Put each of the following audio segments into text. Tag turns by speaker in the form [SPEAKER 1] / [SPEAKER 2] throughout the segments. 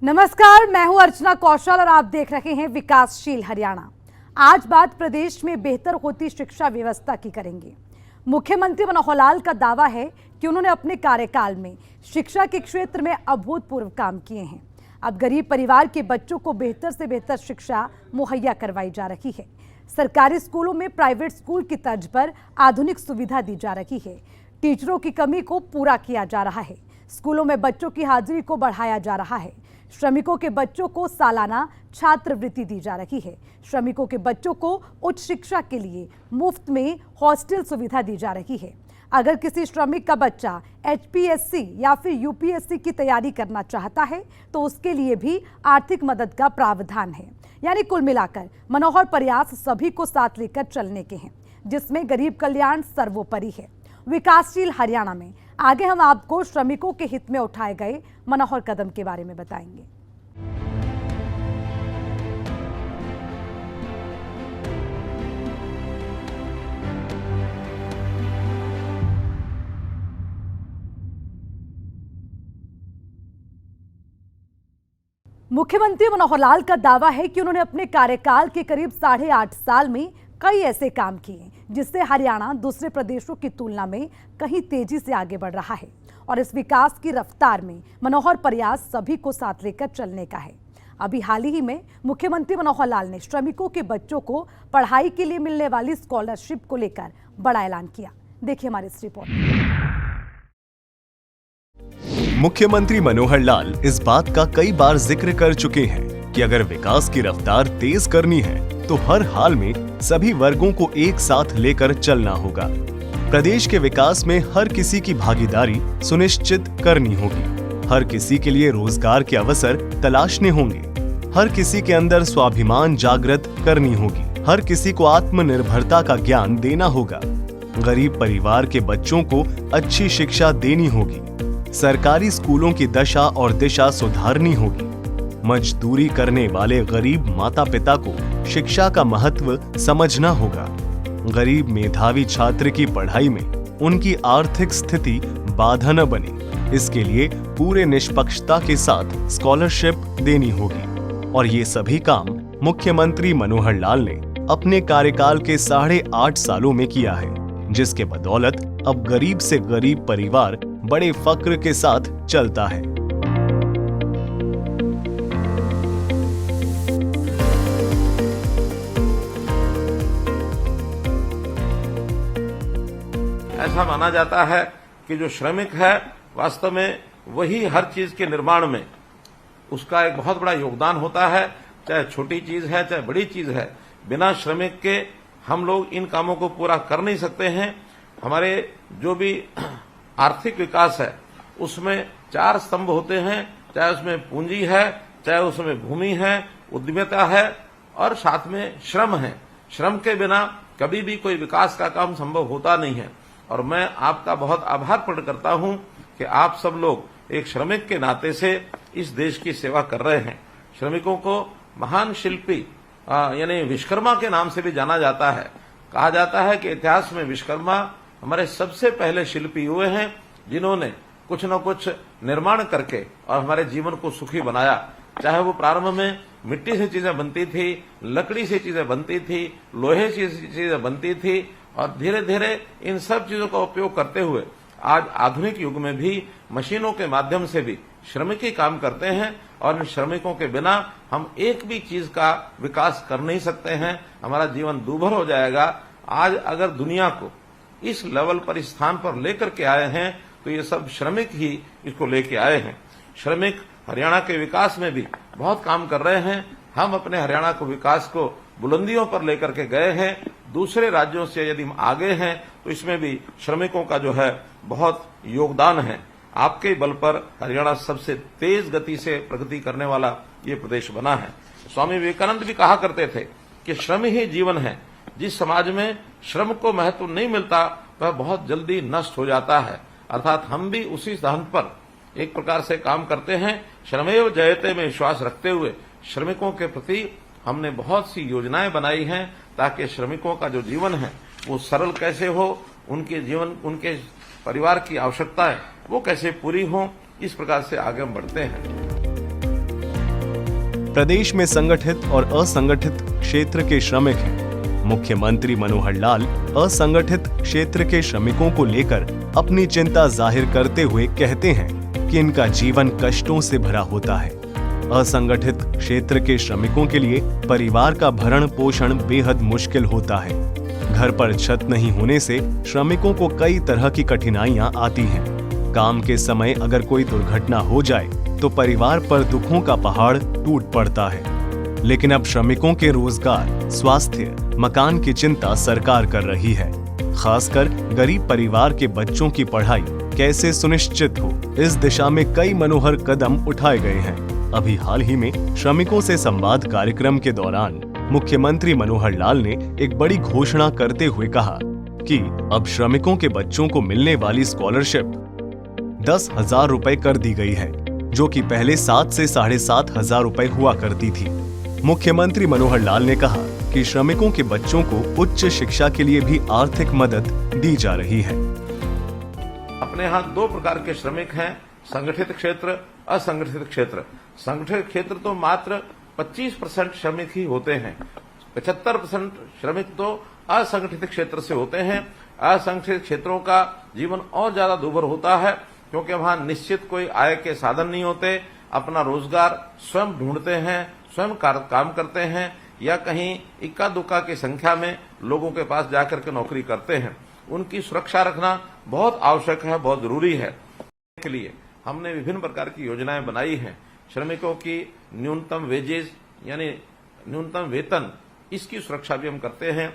[SPEAKER 1] नमस्कार, मैं हूं अर्चना कौशल और आप देख रहे हैं विकासशील हरियाणा। आज बात प्रदेश में बेहतर होती शिक्षा व्यवस्था की करेंगे। मुख्यमंत्री मनोहर लाल का दावा है कि उन्होंने अपने कार्यकाल में शिक्षा के क्षेत्र में अभूतपूर्व काम किए हैं। अब गरीब परिवार के बच्चों को बेहतर से बेहतर शिक्षा मुहैया करवाई जा रही है। सरकारी स्कूलों में प्राइवेट स्कूल की तर्ज पर आधुनिक सुविधा दी जा रही है। टीचरों की कमी को पूरा किया जा रहा है। स्कूलों में बच्चों की हाजिरी को बढ़ाया जा रहा है। श्रमिकों के बच्चों को सालाना छात्रवृत्ति दी जा रही है। श्रमिकों के बच्चों को उच्च शिक्षा के लिए मुफ्त में हॉस्टल सुविधा दी जा रही है। अगर किसी श्रमिक का बच्चा HPSC या फिर UPSC की तैयारी करना चाहता है तो उसके लिए भी आर्थिक मदद का प्रावधान है। यानी कुल मिलाकर मनोहर प्रयास सभी को साथ लेकर चलने के हैं, जिसमें गरीब कल्याण सर्वोपरि है। विकासशील हरियाणा में आगे हम आपको श्रमिकों के हित में उठाए गए मनोहर कदम के बारे में बताएंगे। मुख्यमंत्री मनोहर लाल का दावा है कि उन्होंने अपने कार्यकाल के करीब 8.5 साल में कई ऐसे काम किए जिससे हरियाणा दूसरे प्रदेशों की तुलना में कहीं तेजी से आगे बढ़ रहा है। और इस विकास की रफ्तार में मनोहर प्रयास सभी को साथ लेकर चलने का है। अभी हाल ही में मुख्यमंत्री मनोहर लाल ने श्रमिकों के बच्चों को पढ़ाई के लिए मिलने वाली स्कॉलरशिप को लेकर बड़ा ऐलान किया। देखिए हमारी इस रिपोर्ट।
[SPEAKER 2] मुख्यमंत्री मनोहर लाल इस बात का कई बार जिक्र कर चुके हैं कि अगर विकास की रफ्तार तेज करनी है तो हर हाल में सभी वर्गों को एक साथ लेकर चलना होगा। प्रदेश के विकास में हर किसी की भागीदारी सुनिश्चित करनी होगी। हर किसी के लिए रोजगार के अवसर तलाशने होंगे। हर किसी के अंदर स्वाभिमान जागृत करनी होगी। हर किसी को आत्मनिर्भरता का ज्ञान देना होगा। गरीब परिवार के बच्चों को अच्छी शिक्षा देनी होगी। सरकारी स्कूलों की दशा और दिशा सुधारनी होगी। मजदूरी करने वाले गरीब माता पिता को शिक्षा का महत्व समझना होगा। गरीब मेधावी छात्र की पढ़ाई में उनकी आर्थिक स्थिति बाधा न बने, इसके लिए पूरे निष्पक्षता के साथ स्कॉलरशिप देनी होगी। और ये सभी काम मुख्यमंत्री मनोहर लाल ने अपने कार्यकाल के 8.5 सालों में किया है, जिसके बदौलत अब गरीब से गरीब परिवार बड़े फक्र के साथ चलता है।
[SPEAKER 3] ऐसा माना जाता है कि जो श्रमिक है वास्तव में वही हर चीज के निर्माण में उसका एक बहुत बड़ा योगदान होता है। चाहे छोटी चीज है चाहे बड़ी चीज है, बिना श्रमिक के हम लोग इन कामों को पूरा कर नहीं सकते हैं। हमारे जो भी आर्थिक विकास है उसमें 4 स्तंभ होते हैं, चाहे उसमें पूंजी है, चाहे उसमें भूमि है, उद्यमिता है और साथ में श्रम है। श्रम के बिना कभी भी कोई विकास का काम संभव होता नहीं है। और मैं आपका बहुत आभार प्रकट करता हूं कि आप सब लोग एक श्रमिक के नाते से इस देश की सेवा कर रहे हैं। श्रमिकों को महान शिल्पी यानी विश्वकर्मा के नाम से भी जाना जाता है। कहा जाता है कि इतिहास में विश्वकर्मा हमारे सबसे पहले शिल्पी हुए हैं जिन्होंने कुछ न कुछ निर्माण करके और हमारे जीवन को सुखी बनाया। चाहे वो प्रारंभ में मिट्टी से चीजें बनती थी, लकड़ी से चीजें बनती थी, लोहे से चीजें बनती थी और धीरे धीरे इन सब चीजों का उपयोग करते हुए आज आधुनिक युग में भी मशीनों के माध्यम से भी श्रमिक ही काम करते हैं। और इन श्रमिकों के बिना हम एक भी चीज का विकास कर नहीं सकते हैं। हमारा जीवन दूभर हो जाएगा। आज अगर दुनिया को इस लेवल पर, इस स्थान पर लेकर के आए हैं तो ये सब श्रमिक ही इसको लेके आए हैं। श्रमिक हरियाणा के विकास में भी बहुत काम कर रहे हैं। हम अपने हरियाणा को विकास को बुलंदियों पर लेकर के गए हैं। दूसरे राज्यों से यदि हम आगे हैं तो इसमें भी श्रमिकों का जो है बहुत योगदान है। आपके बल पर हरियाणा सबसे तेज गति से प्रगति करने वाला ये प्रदेश बना है। स्वामी विवेकानंद भी कहा करते थे कि श्रम ही जीवन है। जिस समाज में श्रम को महत्व नहीं मिलता वह बहुत जल्दी नष्ट हो जाता है। अर्थात हम भी उसी सिद्धांत पर एक प्रकार से काम करते हैं। श्रमेव जयते में विश्वास रखते हुए श्रमिकों के प्रति हमने बहुत सी योजनाएं बनाई हैं ताकि श्रमिकों का जो जीवन है वो सरल कैसे हो, उनके जीवन, उनके परिवार की आवश्यकताएं वो कैसे पूरी हों, इस प्रकार से आगे हम बढ़ते हैं।
[SPEAKER 2] प्रदेश में संगठित और असंगठित क्षेत्र के श्रमिक हैं। मुख्यमंत्री मनोहर लाल असंगठित क्षेत्र के श्रमिकों को लेकर अपनी चिंता जाहिर करते हुए कहते हैं कि इनका जीवन कष्टों से भरा होता है। असंगठित क्षेत्र के श्रमिकों के लिए परिवार का भरण पोषण बेहद मुश्किल होता है। घर पर छत नहीं होने से श्रमिकों को कई तरह की कठिनाइयां आती हैं। काम के समय अगर कोई दुर्घटना हो जाए तो परिवार पर दुखों का पहाड़ टूट पड़ता है। लेकिन अब श्रमिकों के रोजगार, स्वास्थ्य, मकान की चिंता सरकार कर रही है। खासकर गरीब परिवार के बच्चों की पढ़ाई कैसे सुनिश्चित हो, इस दिशा में कई मनोहर कदम उठाए गए हैं। अभी हाल ही में श्रमिकों से संवाद कार्यक्रम के दौरान मुख्यमंत्री मनोहर लाल ने एक बड़ी घोषणा करते हुए कहा कि अब श्रमिकों के बच्चों को मिलने वाली स्कॉलरशिप 10,000 रुपए कर दी गई है, जो कि पहले 7 से 7,500 रुपए हुआ करती थी। मुख्यमंत्री मनोहर लाल ने कहा कि श्रमिकों के बच्चों को उच्च शिक्षा के लिए भी आर्थिक मदद दी जा रही है।
[SPEAKER 3] अपने यहाँ 2 प्रकार के श्रमिक हैं, संगठित क्षेत्र, असंगठित क्षेत्र। संगठित क्षेत्र तो मात्र 25% श्रमिक ही होते हैं, 75% श्रमिक तो असंगठित क्षेत्र से होते हैं। असंगठित क्षेत्रों का जीवन और ज्यादा दुर्भर होता है, क्योंकि वहां निश्चित कोई आय के साधन नहीं होते। अपना रोजगार स्वयं ढूंढते हैं, स्वयं काम करते हैं, या कहीं इक्का दुक्का की संख्या में लोगों के पास जाकर के नौकरी करते हैं। उनकी सुरक्षा रखना बहुत आवश्यक है, बहुत जरूरी है। के लिए हमने विभिन्न प्रकार की योजनाएं बनाई हैं। श्रमिकों की न्यूनतम वेजेस यानी न्यूनतम वेतन, इसकी सुरक्षा भी हम करते हैं।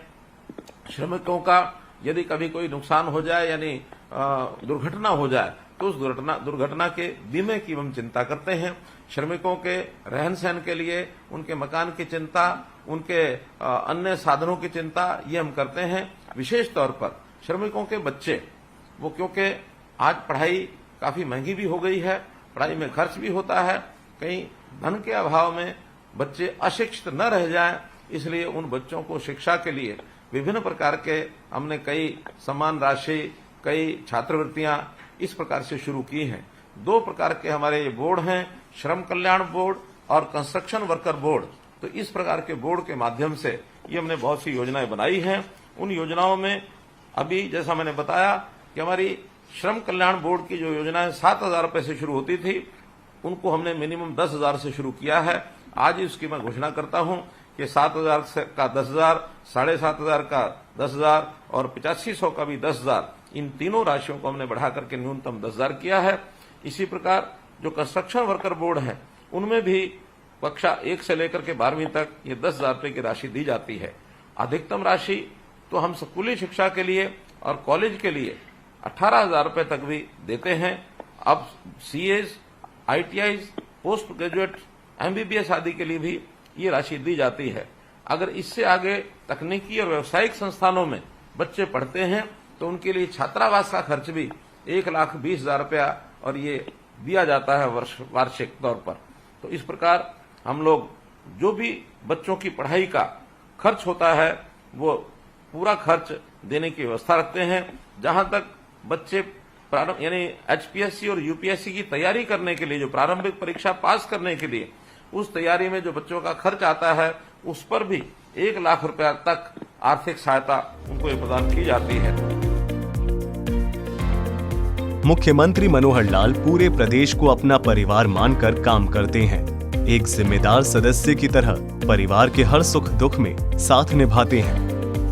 [SPEAKER 3] श्रमिकों का यदि कभी कोई नुकसान हो जाए यानी दुर्घटना हो जाए तो उस दुर्घटना के बीमे की हम चिंता करते हैं। श्रमिकों के रहन सहन के लिए उनके मकान की चिंता, उनके अन्य साधनों की चिंता, ये हम करते हैं। विशेष तौर पर श्रमिकों के बच्चे, वो क्योंकि आज पढ़ाई काफी महंगी भी हो गई है, पढ़ाई में खर्च भी होता है, कहीं धन के अभाव में बच्चे अशिक्षित न रह जाएं, इसलिए उन बच्चों को शिक्षा के लिए विभिन्न प्रकार के हमने कई सम्मान राशि, कई छात्रवृत्तियां इस प्रकार से शुरू की हैं। 2 प्रकार के हमारे ये बोर्ड हैं, श्रम कल्याण बोर्ड और कंस्ट्रक्शन वर्कर बोर्ड। तो इस प्रकार के बोर्ड के माध्यम से ये हमने बहुत सी योजनाएं बनाई हैं। उन योजनाओं में अभी जैसा मैंने बताया कि हमारी श्रम कल्याण बोर्ड की जो योजनाएं 7,000 रुपए से शुरू होती थी, उनको हमने मिनिमम 10,000 से शुरू किया है। आज इसकी मैं घोषणा करता हूं कि 7,000 का 10,000, 7,500 का 10,000 और 8500 का भी 10,000, इन तीनों राशियों को हमने बढ़ा करके न्यूनतम 10,000 किया है। इसी प्रकार जो कंस्ट्रक्शन वर्कर बोर्ड है, उनमें भी कक्षा 1 से लेकर के 12वीं तक ये 10,000 रुपए की राशि दी जाती है। अधिकतम राशि तो हम स्कूली शिक्षा के लिए और कॉलेज के लिए 18,000 रुपए तक भी देते हैं। अब CS, ITIs, post graduate, MBBS आदि के लिए भी ये राशि दी जाती है। अगर इससे आगे तकनीकी और व्यावसायिक संस्थानों में बच्चे पढ़ते हैं तो उनके लिए छात्रावास का खर्च भी 1,20,000 रुपया और ये दिया जाता है वार्षिक तौर पर। तो इस प्रकार हम लोग जो भी बच्चों की पढ़ाई का खर्च होता है वो पूरा खर्च देने की व्यवस्था रखते हैं। जहां तक बच्चे प्रारंभ यानी एचपीएससी और यूपीएससी की तैयारी करने के लिए, जो प्रारंभिक परीक्षा पास करने के लिए उस तैयारी में जो बच्चों का खर्च आता है, उस पर भी 1,00,000 रुपया तक आर्थिक सहायता उनको प्रदान की जाती है।
[SPEAKER 2] मुख्यमंत्री मनोहर लाल पूरे प्रदेश को अपना परिवार मानकर काम करते हैं। एक जिम्मेदार सदस्य की तरह परिवार के हर सुख दुख में साथ निभाते हैं।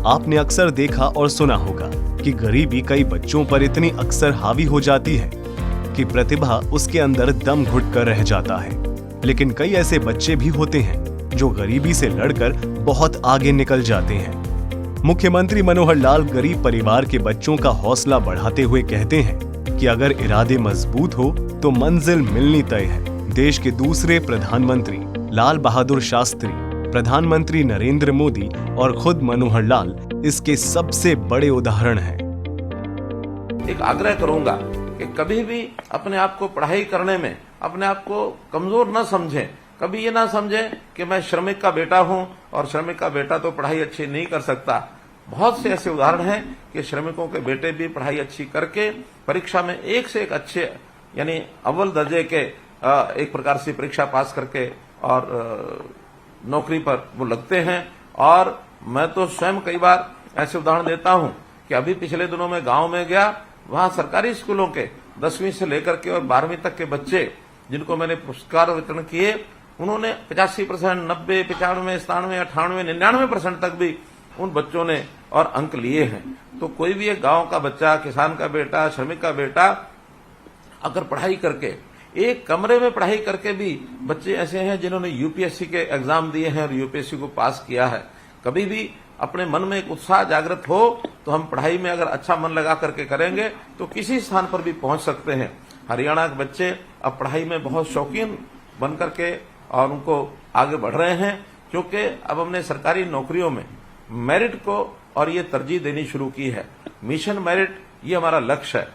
[SPEAKER 2] आपने अक्सर देखा और सुना होगा कि गरीबी कई बच्चों पर इतनी अक्सर हावी हो जाती है कि प्रतिभा उसके अंदर दम घुट कर रह जाता है। लेकिन कई ऐसे बच्चे भी होते हैं जो गरीबी से लड़कर बहुत आगे निकल जाते हैं। मुख्यमंत्री मनोहर लाल गरीब परिवार के बच्चों का हौसला बढ़ाते हुए कहते हैं कि अगर इरादे मजबूत हो तो मंजिल मिलनी तय है। देश के दूसरे प्रधानमंत्री लाल बहादुर शास्त्री, प्रधानमंत्री नरेंद्र मोदी और खुद मनोहर लाल इसके सबसे बड़े उदाहरण हैं।
[SPEAKER 3] एक आग्रह करूंगा कि कभी भी अपने आप को पढ़ाई करने में अपने आप को कमजोर न समझें। कभी ये ना समझें कि मैं श्रमिक का बेटा हूं और श्रमिक का बेटा तो पढ़ाई अच्छी नहीं कर सकता। बहुत से ऐसे उदाहरण हैं कि श्रमिकों के बेटे भी पढ़ाई अच्छी करके परीक्षा में एक से एक अच्छे यानी अव्वल दर्जे के एक प्रकार से परीक्षा पास करके और नौकरी पर वो लगते हैं। और मैं तो स्वयं कई बार ऐसे उदाहरण देता हूं कि अभी पिछले दिनों में गांव में गया, वहां सरकारी स्कूलों के 10वीं से लेकर के और 12वीं तक के बच्चे जिनको मैंने पुरस्कार वितरण किए, उन्होंने 85%, 90, 95, 97, 98, 99% तक भी उन बच्चों ने और अंक लिए हैं। तो कोई भी एक गांव का बच्चा, किसान का बेटा, श्रमिक का बेटा अगर पढ़ाई करके, एक कमरे में पढ़ाई करके भी बच्चे ऐसे हैं जिन्होंने यूपीएससी के एग्जाम दिए हैं और यूपीएससी को पास किया है। कभी भी अपने मन में एक उत्साह जागृत हो तो हम पढ़ाई में अगर अच्छा मन लगा करके करेंगे तो किसी स्थान पर भी पहुंच सकते हैं। हरियाणा के बच्चे अब पढ़ाई में बहुत शौकीन बन करके और उनको आगे बढ़ रहे हैं, क्योंकि अब हमने सरकारी नौकरियों में मेरिट को और ये तरजीह देनी शुरू की है। मिशन मेरिट ये हमारा लक्ष्य है।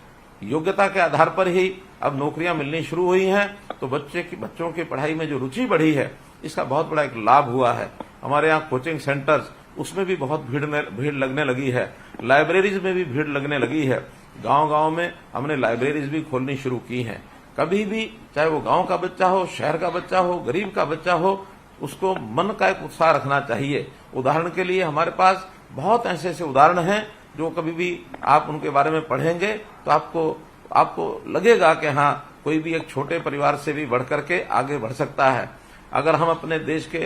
[SPEAKER 3] योग्यता के आधार पर ही अब नौकरियां मिलनी शुरू हुई हैं, तो बच्चों की पढ़ाई में जो रुचि बढ़ी है, इसका बहुत बड़ा एक लाभ हुआ है। हमारे यहाँ कोचिंग सेंटर्स, उसमें भी बहुत भीड़ लगने लगी है। लाइब्रेरीज में भी भीड़ लगने लगी है। गांव-गांव में हमने लाइब्रेरीज भी खोलनी शुरू की हैं। कभी भी, चाहे वो गांव का बच्चा हो, शहर का बच्चा हो, गरीब का बच्चा हो, उसको मन का एक उत्साह रखना चाहिए। उदाहरण के लिए हमारे पास बहुत ऐसे उदाहरण हैं जो कभी भी आप उनके बारे में पढ़ेंगे तो आपको लगेगा कि हाँ, कोई भी एक छोटे परिवार से भी बढ़ करके आगे बढ़ सकता है। अगर हम अपने देश के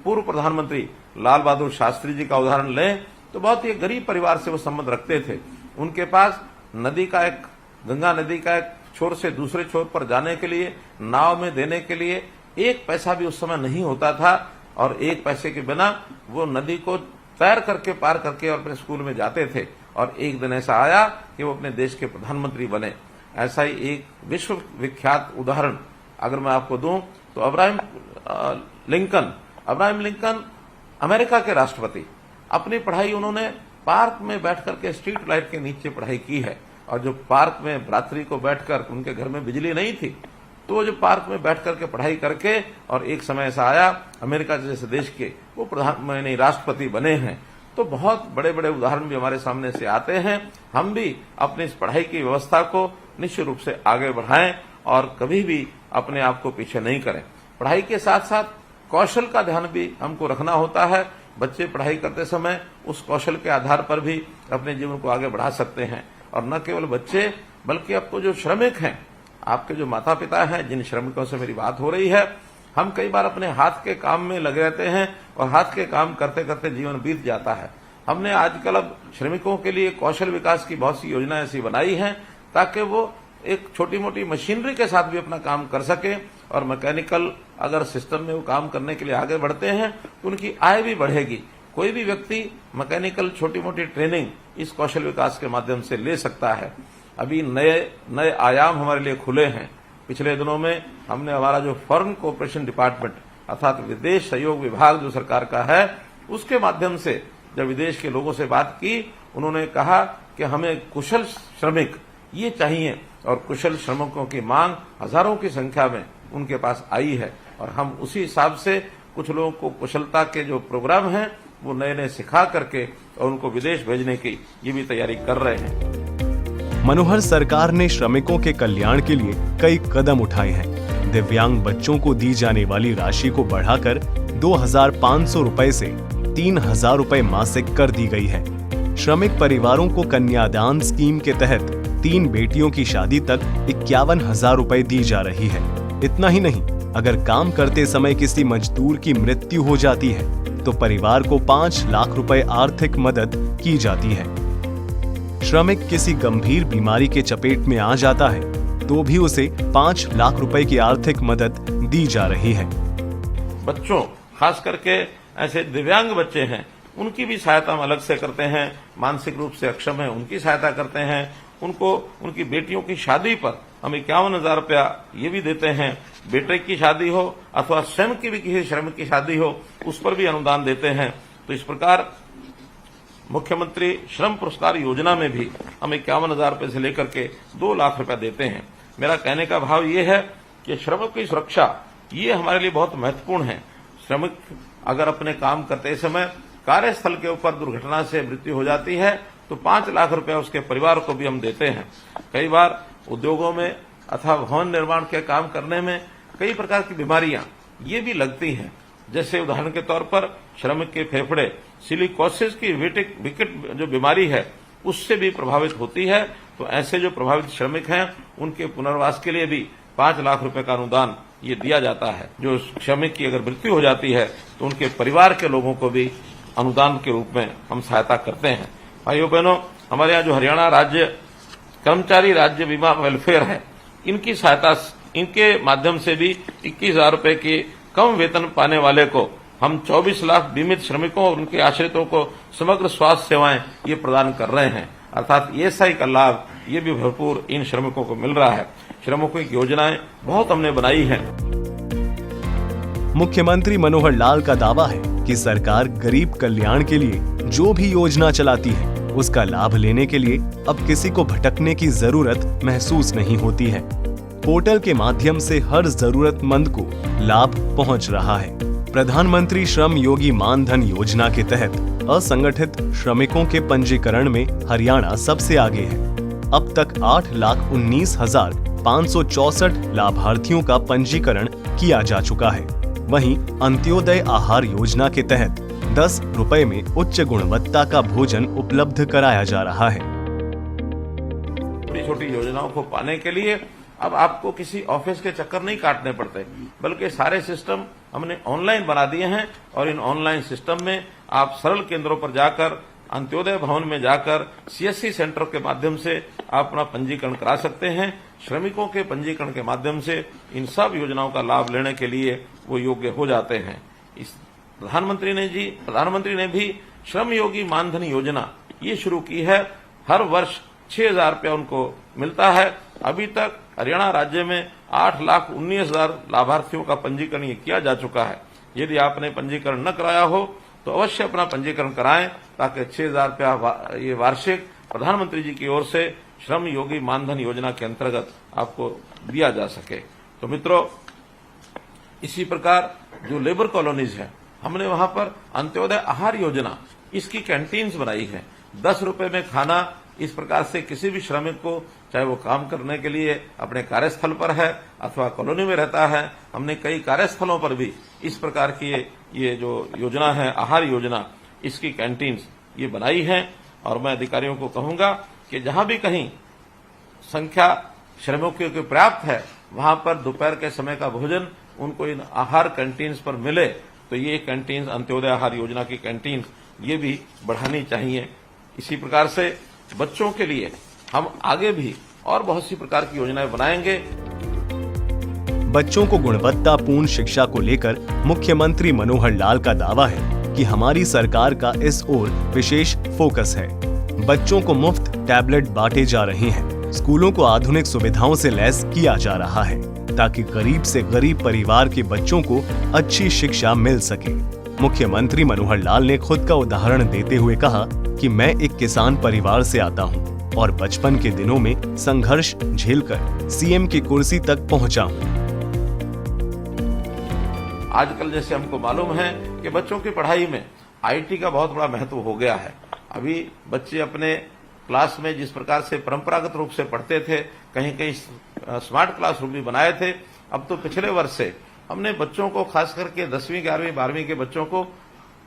[SPEAKER 3] पूर्व प्रधानमंत्री लाल बहादुर शास्त्री जी का उदाहरण लें तो बहुत ही गरीब परिवार से वो संबंध रखते थे। उनके पास गंगा नदी का एक छोर से दूसरे छोर पर जाने के लिए, नाव में देने के लिए 1 पैसा भी उस समय नहीं होता था, और 1 पैसे के बिना वो नदी को तैर करके पार करके और अपने स्कूल में जाते थे। और एक दिन ऐसा आया कि वो अपने देश के प्रधानमंत्री बने। ऐसा ही एक विश्व विख्यात उदाहरण अगर मैं आपको दूं तो अब्राहम लिंकन अमेरिका के राष्ट्रपति, अपनी पढ़ाई उन्होंने पार्क में बैठ करके स्ट्रीट लाइट के नीचे पढ़ाई की है। और जो पार्क में रात्रि को बैठकर, उनके घर में बिजली नहीं थी, तो वो जो पार्क में बैठ करके पढ़ाई करके, और एक समय ऐसा आया अमेरिका जैसे देश के वो राष्ट्रपति बने हैं। तो बहुत बड़े बड़े उदाहरण भी हमारे सामने से आते हैं। हम भी अपनी इस पढ़ाई की व्यवस्था को निश्चित रूप से आगे बढ़ाएं और कभी भी अपने आप को पीछे नहीं करें। पढ़ाई के साथ साथ कौशल का ध्यान भी हमको रखना होता है। बच्चे पढ़ाई करते समय उस कौशल के आधार पर भी अपने जीवन को आगे बढ़ा सकते हैं। और न केवल बच्चे, बल्कि अब तो जो श्रमिक हैं, आपके जो माता पिता हैं, जिन श्रमिकों से मेरी बात हो रही है, हम कई बार अपने हाथ के काम में लगे रहते हैं और हाथ के काम करते करते जीवन बीत जाता है। हमने आजकल अब श्रमिकों के लिए कौशल विकास की बहुत सी योजनाएं ऐसी बनाई हैं ताकि वो एक छोटी मोटी मशीनरी के साथ भी अपना काम कर सके, और मैकेनिकल अगर सिस्टम में वो काम करने के लिए आगे बढ़ते हैं तो उनकी आय भी बढ़ेगी। कोई भी व्यक्ति मैकेनिकल छोटी मोटी ट्रेनिंग इस कौशल विकास के माध्यम से ले सकता है। अभी नए आयाम हमारे लिए खुले हैं। पिछले दिनों में हमने हमारा जो फॉरेन कोऑपरेशन डिपार्टमेंट अर्थात विदेश सहयोग विभाग जो सरकार का है, उसके माध्यम से जब विदेश के लोगों से बात की, उन्होंने कहा कि हमें कुशल श्रमिक ये चाहिए, और कुशल श्रमिकों की मांग हजारों की संख्या में उनके पास आई है। और हम उसी हिसाब से कुछ लोगों को कुशलता के जो प्रोग्राम हैं वो नए सिखा करके और उनको विदेश भेजने की ये भी तैयारी कर रहे हैं।
[SPEAKER 2] मनोहर सरकार ने श्रमिकों के कल्याण के लिए कई कदम उठाए हैं। दिव्यांग बच्चों को दी जाने वाली राशि को बढ़ाकर 2,500 रुपए से 3,000 रुपए मासिक कर दी गई है। श्रमिक परिवारों को कन्यादान स्कीम के तहत 3 बेटियों की शादी तक 51,000 रुपए दी जा रही है। इतना ही नहीं, अगर काम करते समय किसी मजदूर की मृत्यु हो जाती है तो परिवार को 5 लाख रुपए आर्थिक मदद की जाती है। श्रमिक किसी गंभीर बीमारी के चपेट में आ जाता है तो भी उसे 5 लाख रुपए की आर्थिक मदद दी जा रही है।
[SPEAKER 3] बच्चों, खास करके ऐसे दिव्यांग बच्चे हैं, उनकी भी सहायता हम अलग से करते हैं। मानसिक रूप से अक्षम है, उनकी सहायता करते हैं। उनको उनकी बेटियों की शादी पर हम 51,000 रुपया ये भी देते हैं। बेटे की शादी हो अथवा स्वयं की भी किसी श्रमिक की शादी हो, उस पर भी अनुदान देते हैं। तो इस प्रकार मुख्यमंत्री श्रम पुरस्कार योजना में भी हम 51,000 रुपये से लेकर के 2 लाख रुपया देते हैं। मेरा कहने का भाव ये है कि श्रमिक की सुरक्षा ये हमारे लिए बहुत महत्वपूर्ण है। श्रमिक अगर अपने काम करते समय कार्यस्थल के ऊपर दुर्घटना से मृत्यु हो जाती है तो 5 लाख रुपया उसके परिवार को भी हम देते हैं। कई बार उद्योगों में अथवा भवन निर्माण के काम करने में कई प्रकार की बीमारियां ये भी लगती हैं। जैसे उदाहरण के तौर पर श्रमिक के फेफड़े सिलिकोसिस की विकट जो बीमारी है उससे भी प्रभावित होती है। तो ऐसे जो प्रभावित श्रमिक हैं उनके पुनर्वास के लिए भी 5 लाख रुपए का अनुदान ये दिया जाता है। जो श्रमिक की अगर मृत्यु हो जाती है तो उनके परिवार के लोगों को भी अनुदान के रूप में हम सहायता करते हैं। भाइयों बहनों, हमारे यहाँ जो हरियाणा राज्य कर्मचारी राज्य बीमा वेलफेयर है, इनकी सहायता, इनके माध्यम से भी 21,000 रुपए के कम वेतन पाने वाले को हम 24 लाख बीमित श्रमिकों और उनके आश्रितों को समग्र स्वास्थ्य सेवाएं ये प्रदान कर रहे हैं। अर्थात ईएसआई का लाभ ये भी भरपूर इन श्रमिकों को मिल रहा है। श्रमिकों की योजनाएं बहुत हमने बनाई हैं।
[SPEAKER 2] मुख्यमंत्री मनोहर लाल का दावा है कि सरकार गरीब कल्याण के लिए जो भी योजना चलाती है उसका लाभ लेने के लिए अब किसी को भटकने की जरूरत महसूस नहीं होती है। पोर्टल के माध्यम से हर जरूरतमंद को लाभ पहुंच रहा है। प्रधानमंत्री श्रम योगी मानधन योजना के तहत असंगठित श्रमिकों के पंजीकरण में हरियाणा सबसे आगे है। अब तक 8,19,564 लाभार्थियों का पंजीकरण किया जा चुका है। वहीं अंत्योदय आहार योजना के तहत 10 रुपए में उच्च गुणवत्ता का भोजन उपलब्ध कराया जा रहा है।
[SPEAKER 3] छोटी छोटी योजनाओं को पाने के लिए अब आपको किसी ऑफिस के चक्कर नहीं काटने पड़ते, बल्कि सारे सिस्टम हमने ऑनलाइन बना दिए हैं। और इन ऑनलाइन सिस्टम में आप सरल केंद्रों पर जाकर, अंत्योदय भवन में जाकर सीएससी सेंटर के माध्यम से आप अपना पंजीकरण करा सकते हैं। श्रमिकों के पंजीकरण के माध्यम से इन सब योजनाओं का लाभ लेने के लिए वो योग्य हो जाते हैं। इस प्रधानमंत्री ने भी श्रम योगी मानधन योजना ये शुरू की है। हर वर्ष 6,000 रुपया उनको मिलता है। अभी तक हरियाणा राज्य में 8,19,000 लाभार्थियों का पंजीकरण ये किया जा चुका है। यदि आपने पंजीकरण न कराया हो तो अवश्य अपना पंजीकरण कराएं, ताकि 6,000 रुपया ये वार्षिक प्रधानमंत्री जी की ओर से श्रम योगी मानधन योजना के अंतर्गत आपको दिया जा सके। तो मित्रों, इसी प्रकार जो लेबर कॉलोनीज है, हमने वहां पर अंत्योदय आहार योजना, इसकी कैंटीन्स बनाई है। 10 रुपए में खाना, इस प्रकार से किसी भी श्रमिक को, चाहे वो काम करने के लिए अपने कार्यस्थल पर है अथवा कॉलोनी में रहता है, हमने कई कार्यस्थलों पर भी इस प्रकार की ये जो योजना है, आहार योजना, इसकी कैंटीन्स ये बनाई है। और मैं अधिकारियों को कहूंगा कि जहां भी कहीं संख्या श्रमिकों की पर्याप्त है, वहां पर दोपहर के समय का भोजन उनको इन आहार कैंटीन्स पर मिले, तो ये कैंटीन्स, अंत्योदय आहार योजना की कैंटीन्स, ये भी बढ़ानी चाहिए। इसी प्रकार से बच्चों के लिए हम आगे भी और बहुत सी प्रकार की योजनाएं बनाएंगे।
[SPEAKER 2] बच्चों को गुणवत्तापूर्ण शिक्षा को लेकर मुख्यमंत्री मनोहर लाल का दावा है कि हमारी सरकार का इस ओर विशेष फोकस है। बच्चों को मुफ्त टैबलेट बांटे जा रहे हैं। स्कूलों को आधुनिक सुविधाओं से लैस किया जा रहा है, ताकि गरीब से गरीब परिवार के बच्चों को अच्छी शिक्षा मिल सके। मुख्यमंत्री मनोहर लाल ने खुद का उदाहरण देते हुए कहा कि मैं एक किसान परिवार से आता हूं और बचपन के दिनों में संघर्ष झेलकर सीएम की कुर्सी तक पहुंचा हूं।
[SPEAKER 3] आजकल जैसे हमको मालूम है कि बच्चों की पढ़ाई में आईटी का बहुत बड़ा महत्व हो गया है। अभी बच्चे अपने क्लास में जिस प्रकार से परंपरागत रूप से पढ़ते थे, कहीं कहीं स्मार्ट क्लासरूम भी बनाए थे। अब तो पिछले वर्ष से हमने बच्चों को, खास करके 10वीं, 11वीं, 12वीं के बच्चों को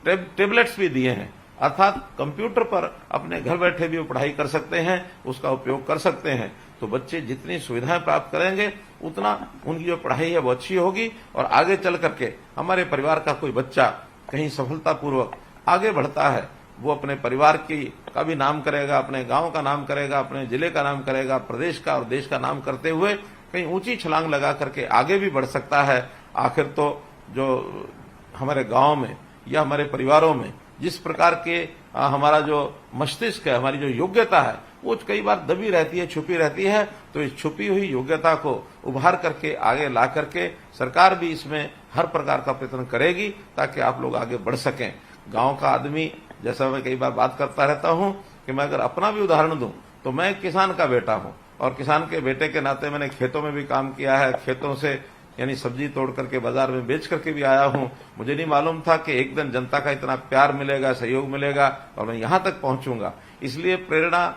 [SPEAKER 3] टेबलेट्स भी दिए हैं। अर्थात कंप्यूटर पर अपने घर बैठे भी वो पढ़ाई कर सकते हैं, उसका उपयोग कर सकते हैं। तो बच्चे जितनी सुविधाएं प्राप्त करेंगे उतना उनकी जो पढ़ाई है वो अच्छी होगी। और आगे चल करके हमारे परिवार का कोई बच्चा कहीं सफलतापूर्वक आगे बढ़ता है, वो अपने परिवार का भी नाम करेगा, अपने गांव का नाम करेगा, अपने जिले का नाम करेगा, प्रदेश का और देश का नाम करते हुए कहीं ऊंची छलांग लगा करके आगे भी बढ़ सकता है। आखिर तो जो हमारे गांव में या हमारे परिवारों में जिस प्रकार के हमारा जो मस्तिष्क है, हमारी जो योग्यता है, वो कई बार दबी रहती है, छुपी रहती है। तो इस छुपी हुई योग्यता को उभार करके आगे ला करके सरकार भी इसमें हर प्रकार का प्रयत्न करेगी, ताकि आप लोग आगे बढ़ सकें। गांव का आदमी, जैसा मैं कई बार बात करता रहता हूं कि मैं अगर अपना भी उदाहरण दूं तो मैं किसान का बेटा हूं, और किसान के बेटे के नाते मैंने खेतों में भी काम किया है। खेतों से यानी सब्जी तोड़ करके बाजार में बेच करके भी आया हूं। मुझे नहीं मालूम था कि एक दिन जनता का इतना प्यार मिलेगा, सहयोग मिलेगा और मैं यहां तक पहुंचूंगा। इसलिए प्रेरणा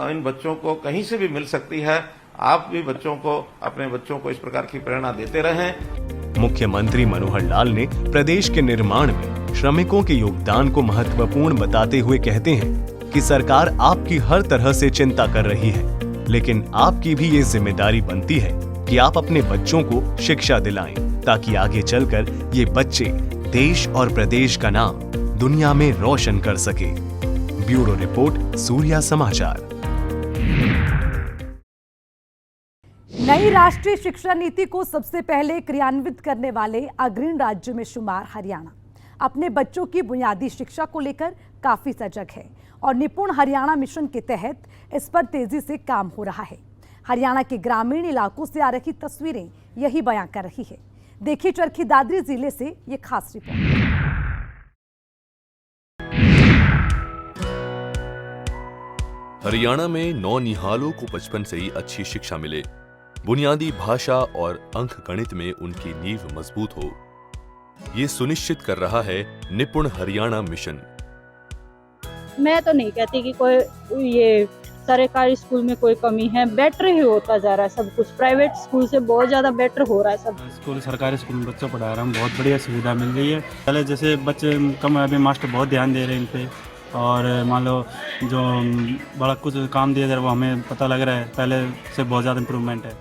[SPEAKER 3] इन बच्चों को कहीं से भी मिल सकती है। आप भी बच्चों को, अपने बच्चों को इस प्रकार की प्रेरणा देते रहें।
[SPEAKER 2] मुख्यमंत्री मनोहर लाल ने प्रदेश के निर्माण में श्रमिकों के योगदान को महत्वपूर्ण बताते हुए कहते हैं कि सरकार आपकी हर तरह से चिंता कर रही है, लेकिन आपकी भी ये जिम्मेदारी बनती है कि आप अपने बच्चों को शिक्षा दिलाएं, ताकि आगे चलकर ये बच्चे देश और प्रदेश का नाम दुनिया में रोशन कर सके। ब्यूरो रिपोर्ट, सूर्या समाचार।
[SPEAKER 1] नई राष्ट्रीय शिक्षा नीति को सबसे पहले क्रियान्वित करने वाले अग्रणी राज्य में शुमार हरियाणा अपने बच्चों की बुनियादी शिक्षा को लेकर काफी सजग है और निपुण हरियाणा मिशन के तहत इस पर तेजी से काम हो रहा है। हरियाणा के ग्रामीण इलाकों से आ रही तस्वीरें यही बयां कर रही है। देखिए चरखी दादरी जिले से ये खास रिपोर्ट।
[SPEAKER 4] हरियाणा में नौनिहालों को बचपन से ही अच्छी शिक्षा मिले, बुनियादी भाषा और अंक गणित में उनकी नींव मजबूत हो, ये सुनिश्चित कर रहा है निपुण हरियाणा मिशन।
[SPEAKER 5] मैं तो नहीं कहती कि कोई ये सरकारी स्कूल में कोई कमी है, बेटर ही होता जा रहा है सब कुछ। प्राइवेट स्कूल से बहुत ज़्यादा बेटर हो रहा है सब
[SPEAKER 6] स्कूल। सरकारी स्कूल में बच्चों पढ़ा रहा हूँ, बहुत बढ़िया सुविधा मिल रही है। पहले जैसे बच्चे कम है, अभी मास्टर बहुत ध्यान दे रहे हैं इन पे, और मान लो जो बड़ा कुछ काम दिया जा रहा है वो हमें पता लग रहा है पहले से बहुत ज़्यादा इम्प्रूवमेंट है।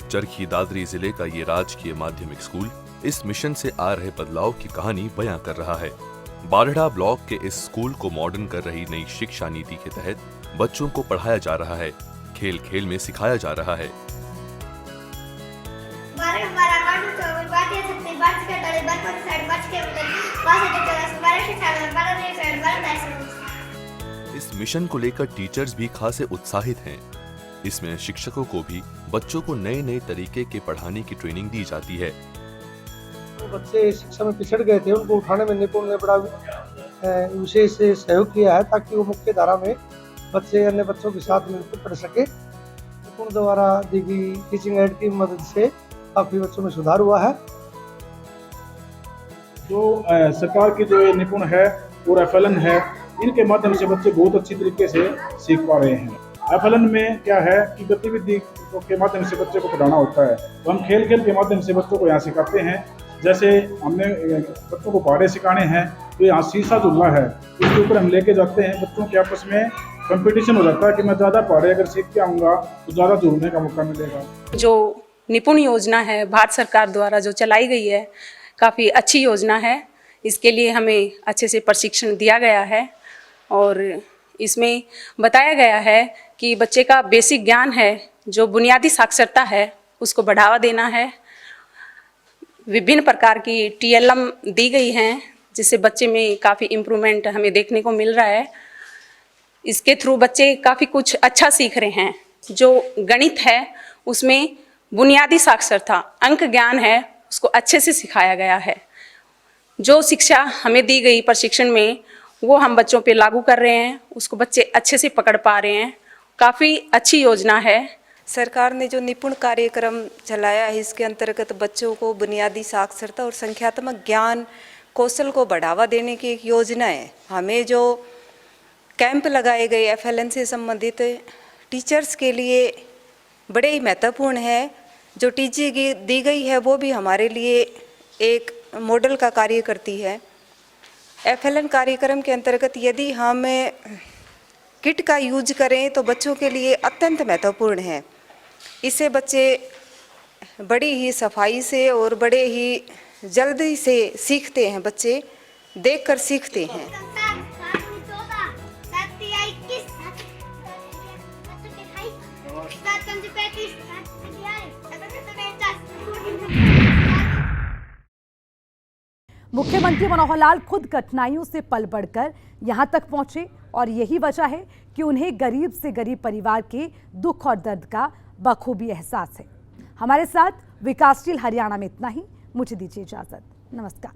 [SPEAKER 4] चरखी दादरी जिले का ये राजकीय माध्यमिक स्कूल इस मिशन से आ रहे बदलाव की कहानी बयां कर रहा है। बारहड़ा ब्लॉक के इस स्कूल को मॉडर्न कर रही नई शिक्षा नीति के तहत बच्चों को पढ़ाया जा रहा है, खेल खेल में सिखाया जा रहा है। इस मिशन को लेकर टीचर्स भी खासे उत्साहित हैं। इसमें शिक्षकों को भी बच्चों को नए नए तरीके के पढ़ाने की ट्रेनिंग दी जाती है।
[SPEAKER 7] तो बच्चे शिक्षा में पिछड़ गए थे, उनको उठाने में निपुण ने बड़ा विशेष सहयोग किया है, ताकि वो मुख्य धारा में बच्चे अन्य बच्चों के साथ मिलकर पढ़ सके। निपुण द्वारा दी गई टीचिंग एड की मदद से काफी बच्चों में सुधार हुआ है।
[SPEAKER 8] जो सरकार की जो निपुण है और FLN है, इनके माध्यम से बच्चे बहुत अच्छी तरीके से सीख पा रहे हैं। FLN में क्या है कि गतिविधि के माध्यम से बच्चे को पढ़ाना होता है, तो हम खेल खेल के माध्यम से बच्चों को यहाँ सिखाते हैं। जैसे हमने बच्चों को पहाड़े सिखाने हैं, तो यहाँ शीशा झूलना है, इसके ऊपर हम लेके जाते हैं। बच्चों के आपस में कंपटीशन हो जाता है कि मैं ज़्यादा पहाड़े अगर सीख के आऊँगा तो ज़्यादा झूलने का मौका मिलेगा।
[SPEAKER 9] जो निपुण योजना है भारत सरकार द्वारा जो चलाई गई है, काफ़ी अच्छी योजना है। इसके लिए हमें अच्छे से प्रशिक्षण दिया गया है और इसमें बताया गया है कि बच्चे का बेसिक ज्ञान है, जो बुनियादी साक्षरता है, उसको बढ़ावा देना है। विभिन्न प्रकार की TLM दी गई हैं, जिससे बच्चे में काफ़ी इम्प्रूवमेंट हमें देखने को मिल रहा है। इसके थ्रू बच्चे काफ़ी कुछ अच्छा सीख रहे हैं। जो गणित है उसमें बुनियादी साक्षरता, अंक ज्ञान है, उसको अच्छे से सिखाया गया है। जो शिक्षा हमें दी गई प्रशिक्षण में, वो हम बच्चों पे लागू कर रहे हैं, उसको बच्चे अच्छे से पकड़ पा रहे हैं। काफ़ी अच्छी योजना है।
[SPEAKER 10] सरकार ने जो निपुण कार्यक्रम चलाया है, इसके अंतर्गत बच्चों को बुनियादी साक्षरता और संख्यात्मक ज्ञान कौशल को बढ़ावा देने की एक योजना है। हमें जो कैंप लगाए गए FLN से संबंधित टीचर्स के लिए बड़े ही महत्वपूर्ण है। जो टीचिंग दी गई है वो भी हमारे लिए एक मॉडल का कार्य करती है। FLN कार्यक्रम के अंतर्गत यदि हम किट का यूज करें तो बच्चों के लिए अत्यंत महत्वपूर्ण है। इससे बच्चे बड़ी ही सफाई से और बड़े ही जल्दी से सीखते हैं। बच्चे देखकर सीखते हैं।
[SPEAKER 1] मुख्यमंत्री मनोहर लाल खुद कठिनाइयों से पल बढ़कर यहां तक पहुंचे और यही वजह है कि उन्हें गरीब से गरीब परिवार के दुख और दर्द का बखूबी एहसास है। हमारे साथ विकासशील हरियाणा में इतना ही। मुझे दीजिए इजाजत। नमस्कार।